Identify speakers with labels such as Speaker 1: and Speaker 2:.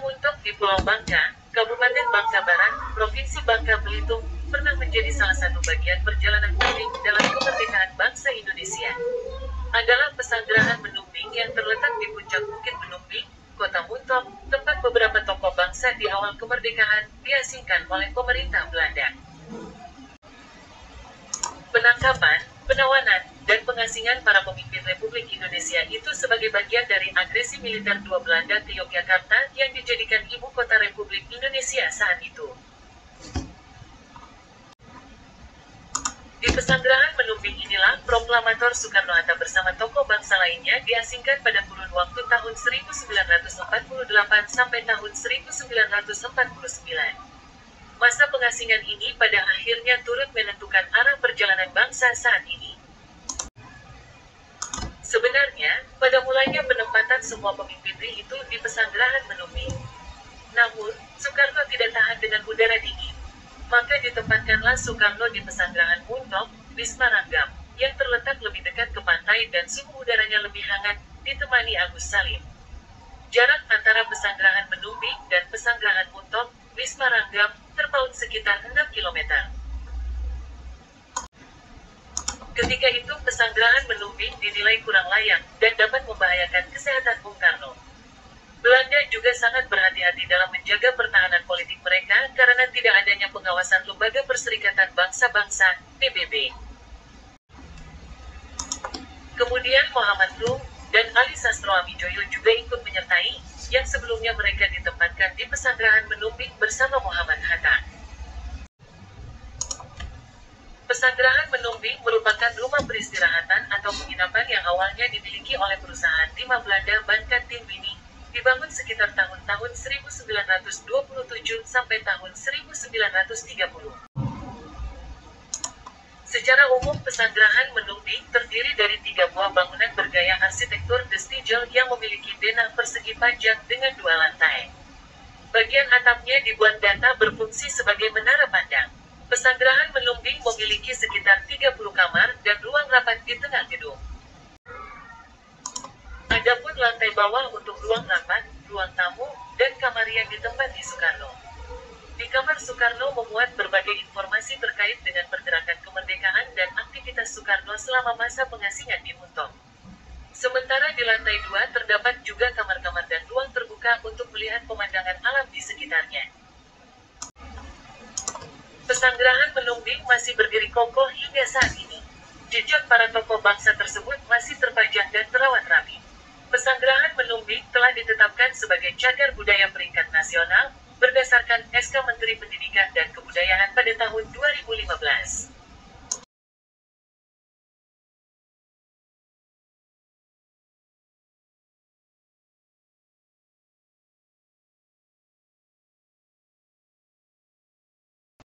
Speaker 1: Muntok di Pulau Bangka, Kabupaten Bangka Barat, Provinsi Bangka Belitung, pernah menjadi salah satu bagian perjalanan penting dalam kemerdekaan bangsa Indonesia. Adalah Pesanggerahan Menumbing yang terletak di puncak Bukit Menumbing, Kota Muntok, tempat beberapa tokoh bangsa di awal kemerdekaan diasingkan oleh pemerintah Belanda. Penangkapan, penawanan, dan pengasingan para pemimpin Republik Indonesia itu sebagai bagian dari agresi militer dua Belanda ke Yogyakarta yang dijadikan ibu kota Republik Indonesia saat itu. Di Pesanggerahan Menumbing inilah proklamator Soekarno-Hatta bersama tokoh bangsa lainnya diasingkan pada kurun waktu tahun 1948 sampai tahun 1949. Masa pengasingan ini pada akhirnya turut menentukan arah perjalanan bangsa saat ini. Sebenarnya, pada mulanya penempatan semua pemimpin itu di Pesanggerahan Menumbing. Namun, Soekarno tidak tahan dengan udara dingin. Maka ditempatkanlah Soekarno di Pesanggerahan Muntok, Wisma Ragam, yang terletak lebih dekat ke pantai dan suhu udaranya lebih hangat, ditemani Agus Salim. Jarak antara Pesanggerahan Menumbing dan Pesanggerahan Muntok, Wisma Ragam, terpaut sekitar 6 km. Ketika itu Pesanggerahan Menumbing dinilai kurang layak dan dapat membahayakan kesehatan Bung Karno. Belanda juga sangat berhati-hati dalam menjaga pertahanan politik mereka karena tidak adanya pengawasan Lembaga Perserikatan Bangsa-Bangsa, PBB. Kemudian Muhammad Rum dan Ali Sastroamidjojo juga ikut menyertai, yang sebelumnya mereka ditempatkan di Pesanggerahan Menumbing bersama Muhammad Hatta. Pesanggerahan Menumbing merupakan rumah peristirahatan atau penginapan yang awalnya dimiliki oleh perusahaan timah Belanda Bankan Timbini, dibangun sekitar tahun-tahun 1927 sampai tahun 1930. Secara umum Pesanggerahan Menumbing terdiri dari 3 buah bangunan bergaya arsitektur Destigel yang memiliki denah persegi panjang dengan 2 lantai. Bagian atapnya dibuat data berfungsi sebagai menara pandang. Pesanggerahan Menumbing memiliki sekitar 30 kamar dan ruang rapat di tengah gedung. Adapun lantai bawah untuk ruang rapat, ruang tamu, dan kamar yang ditempati Soekarno. Di kamar Soekarno memuat berbagai informasi terkait dengan pergerakan kemerdekaan dan aktivitas Soekarno selama masa pengasingan di Muntok. Sementara di lantai 2 terdapat juga kamar-kamar dan ruang terbuka untuk melihat pemandangan alam di sekitarnya. Pesanggerahan Menumbing masih berdiri kokoh hingga saat ini. Jejak para tokoh bangsa tersebut masih terpajang dan terawat rapi. Pesanggerahan Menumbing telah ditetapkan sebagai cagar budaya peringkat nasional, berdasarkan SK Menteri Pendidikan dan Kebudayaan pada tahun 2015.